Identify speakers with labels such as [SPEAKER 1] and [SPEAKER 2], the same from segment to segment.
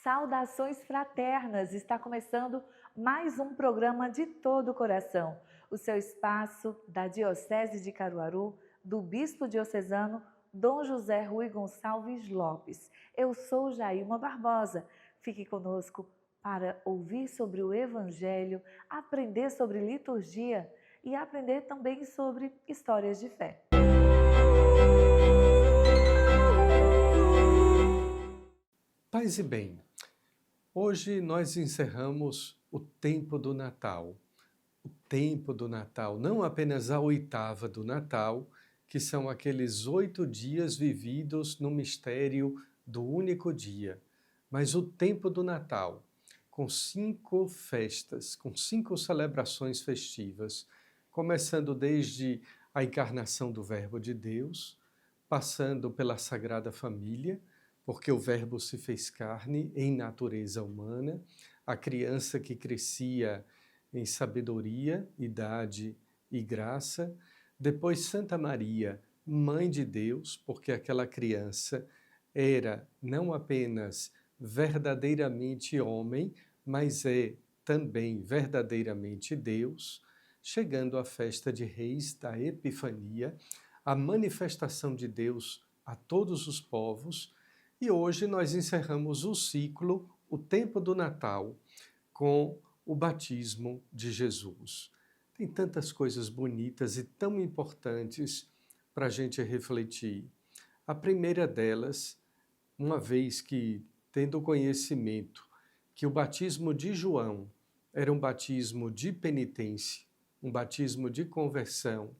[SPEAKER 1] Saudações fraternas! Está começando mais um programa de todo o coração, o seu espaço da Diocese de Caruaru, do Bispo Diocesano Dom José Rui Gonçalves Lopes. Eu sou Jailma Barbosa. Fique conosco para ouvir sobre o Evangelho, aprender sobre liturgia e aprender também sobre histórias de fé.
[SPEAKER 2] Paz e bem, hoje nós encerramos o tempo do Natal. O tempo do Natal, não apenas a oitava do Natal, que são aqueles 8 dias vividos no mistério do único dia, mas o tempo do Natal, com 5 festas, com 5 celebrações festivas, começando desde a encarnação do Verbo de Deus, passando pela Sagrada Família, porque o Verbo se fez carne em natureza humana, a criança que crescia em sabedoria, idade e graça. Depois Santa Maria, Mãe de Deus, porque aquela criança era não apenas verdadeiramente homem, mas é também verdadeiramente Deus, chegando à festa de Reis da Epifania, a manifestação de Deus a todos os povos. E hoje nós encerramos o ciclo, o tempo do Natal, com o batismo de Jesus. Tem tantas coisas bonitas e tão importantes para a gente refletir. A primeira delas, uma vez que, tendo conhecimento que o batismo de João era um batismo de penitência, um batismo de conversão,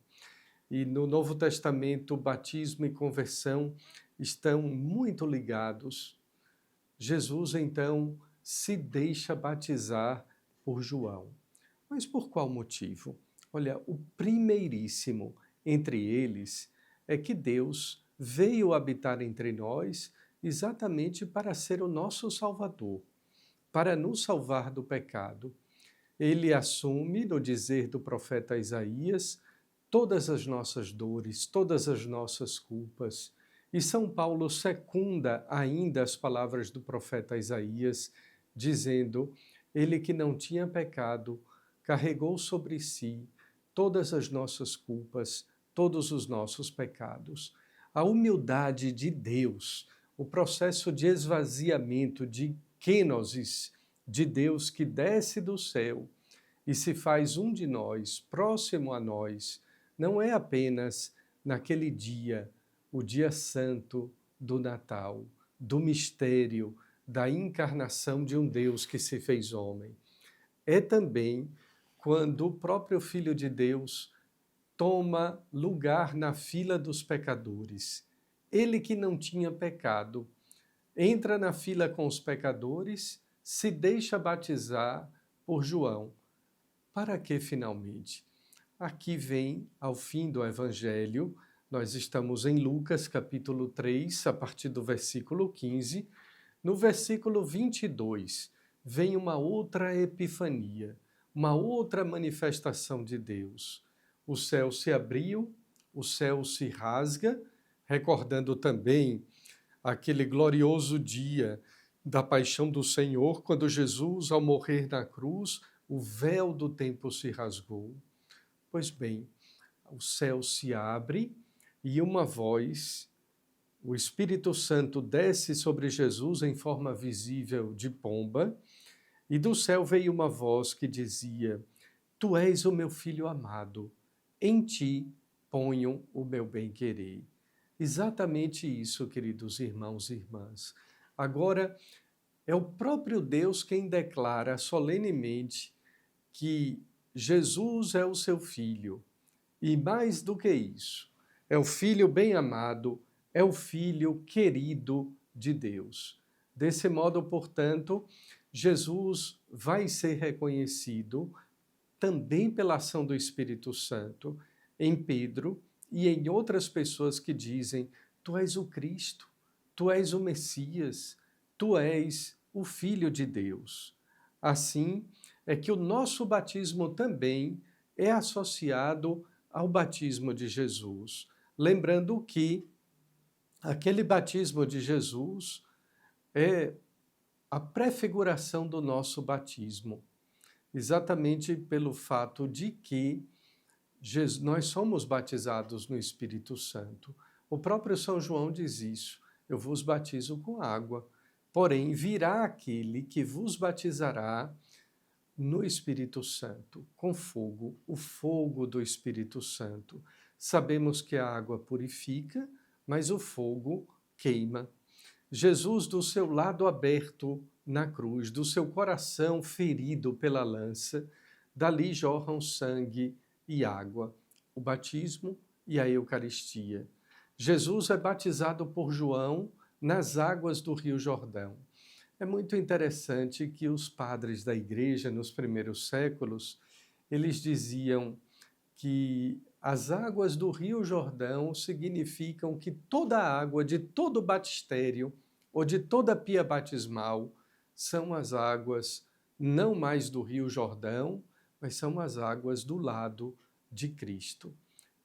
[SPEAKER 2] e no Novo Testamento, batismo e conversão estão muito ligados. Jesus, então, se deixa batizar por João. Mas por qual motivo? Olha, o primeiríssimo entre eles é que Deus veio habitar entre nós exatamente para ser o nosso Salvador, para nos salvar do pecado. Ele assume, no dizer do profeta Isaías, todas as nossas dores, todas as nossas culpas. E São Paulo secunda ainda as palavras do profeta Isaías, dizendo: ele que não tinha pecado, carregou sobre si todas as nossas culpas, todos os nossos pecados. A humildade de Deus, o processo de esvaziamento, de kenosis, de Deus que desce do céu e se faz um de nós, próximo a nós, não é apenas naquele dia, o dia santo do Natal, do mistério da encarnação de um Deus que se fez homem. É também quando o próprio Filho de Deus toma lugar na fila dos pecadores. Ele que não tinha pecado, entra na fila com os pecadores, se deixa batizar por João. Para que finalmente? Aqui vem, ao fim do Evangelho, nós estamos em Lucas capítulo 3, a partir do versículo 15, no versículo 22, vem uma outra epifania, uma outra manifestação de Deus. O céu se abriu, o céu se rasga, recordando também aquele glorioso dia da paixão do Senhor, quando Jesus, ao morrer na cruz, o véu do templo se rasgou. Pois bem, o céu se abre e uma voz, o Espírito Santo desce sobre Jesus em forma visível de pomba, e do céu veio uma voz que dizia: Tu és o meu filho amado, em ti ponho o meu bem-querer. Exatamente isso, queridos irmãos e irmãs. Agora, é o próprio Deus quem declara solenemente que Jesus é o seu Filho, e mais do que isso, é o Filho bem-amado, é o Filho querido de Deus. Desse modo, portanto, Jesus vai ser reconhecido também pela ação do Espírito Santo em Pedro e em outras pessoas que dizem: Tu és o Cristo, Tu és o Messias, Tu és o Filho de Deus. Assim, é que o nosso batismo também é associado ao batismo de Jesus. Lembrando que aquele batismo de Jesus é a prefiguração do nosso batismo, exatamente pelo fato de que nós somos batizados no Espírito Santo. O próprio São João diz isso: eu vos batizo com água, porém virá aquele que vos batizará no Espírito Santo, com fogo, o fogo do Espírito Santo. Sabemos que a água purifica, mas o fogo queima. Jesus, do seu lado aberto na cruz, do seu coração ferido pela lança, dali jorram sangue e água, o batismo e a Eucaristia. Jesus é batizado por João nas águas do Rio Jordão. É muito interessante que os padres da igreja, nos primeiros séculos, eles diziam que as águas do Rio Jordão significam que toda a água de todo batistério ou de toda pia batismal são as águas não mais do Rio Jordão, mas são as águas do lado de Cristo.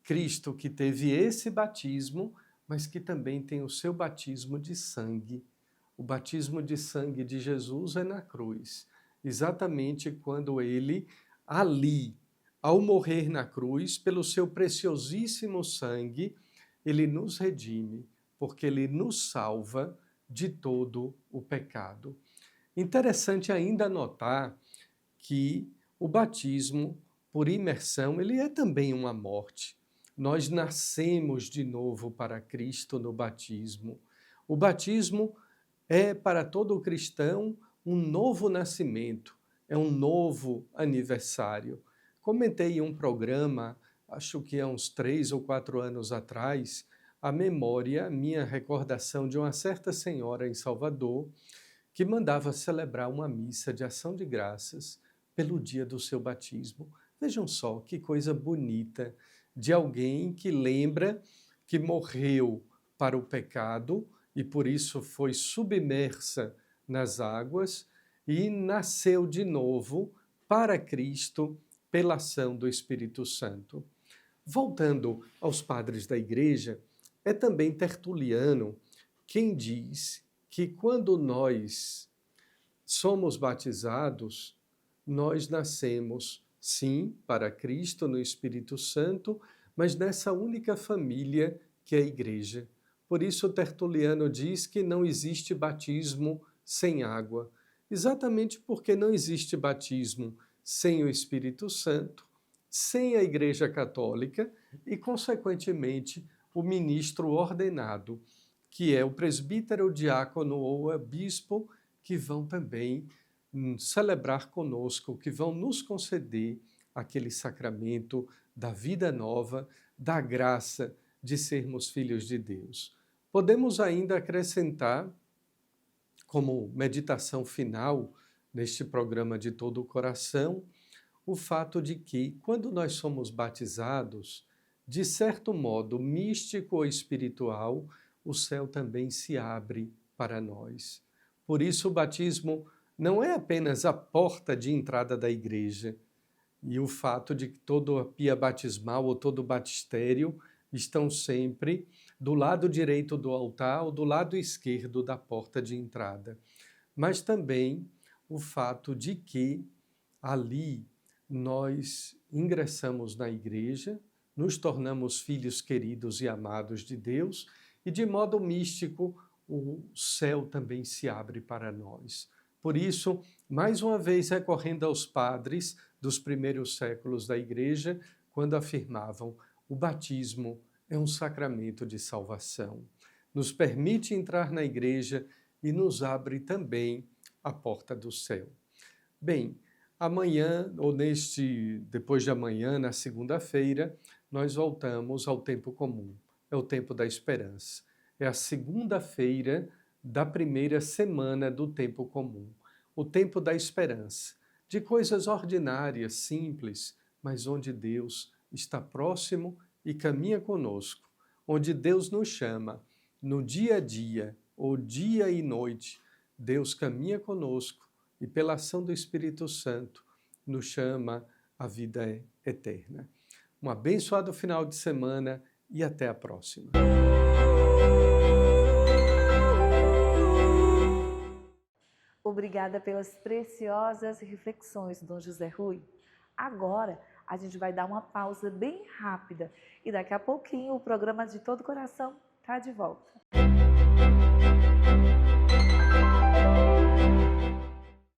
[SPEAKER 2] Cristo que teve esse batismo, mas que também tem o seu batismo de sangue. O batismo de sangue de Jesus é na cruz, exatamente quando ele, ali, ao morrer na cruz, pelo seu preciosíssimo sangue, ele nos redime, porque ele nos salva de todo o pecado. Interessante ainda notar que o batismo por imersão, ele é também uma morte. Nós nascemos de novo para Cristo no batismo. O batismo é para todo cristão um novo nascimento, é um novo aniversário. Comentei em um programa, acho que há uns 3 ou 4 anos atrás, a memória, minha recordação de uma certa senhora em Salvador que mandava celebrar uma missa de ação de graças pelo dia do seu batismo. Vejam só que coisa bonita de alguém que lembra que morreu para o pecado e por isso foi submersa nas águas e nasceu de novo para Cristo pela ação do Espírito Santo. Voltando aos padres da igreja, é também Tertuliano quem diz que quando nós somos batizados, nós nascemos, sim, para Cristo no Espírito Santo, mas nessa única família que é a igreja. Por isso Tertuliano diz que não existe batismo sem água, exatamente porque não existe batismo sem o Espírito Santo, sem a Igreja Católica e, consequentemente, o ministro ordenado, que é o presbítero, o diácono ou o bispo, que vão também celebrar conosco, que vão nos conceder aquele sacramento da vida nova, da graça de sermos filhos de Deus. Podemos ainda acrescentar, como meditação final neste programa de todo o coração, o fato de que, quando nós somos batizados, de certo modo místico ou espiritual, o céu também se abre para nós. Por isso, o batismo não é apenas a porta de entrada da igreja, e o fato de que toda a pia batismal ou todo o batistério estão sempre do lado direito do altar ou do lado esquerdo da porta de entrada, mas também o fato de que ali nós ingressamos na igreja, nos tornamos filhos queridos e amados de Deus e, de modo místico, o céu também se abre para nós. Por isso, mais uma vez recorrendo aos padres dos primeiros séculos da igreja, quando afirmavam: o batismo é um sacramento de salvação. Nos permite entrar na igreja e nos abre também a porta do céu. Bem, amanhã, ou depois de amanhã, na segunda-feira, nós voltamos ao tempo comum. É o tempo da esperança. É a segunda-feira da primeira semana do tempo comum. O tempo da esperança, de coisas ordinárias, simples, mas onde Deus está próximo e caminha conosco, onde Deus nos chama no dia a dia, ou dia e noite, Deus caminha conosco e pela ação do Espírito Santo nos chama à vida eterna. Um abençoado final de semana e até a próxima.
[SPEAKER 1] O Obrigada pelas preciosas reflexões, Dom José Rui. Agora a gente vai dar uma pausa bem rápida e daqui a pouquinho o programa De Todo Coração está de volta.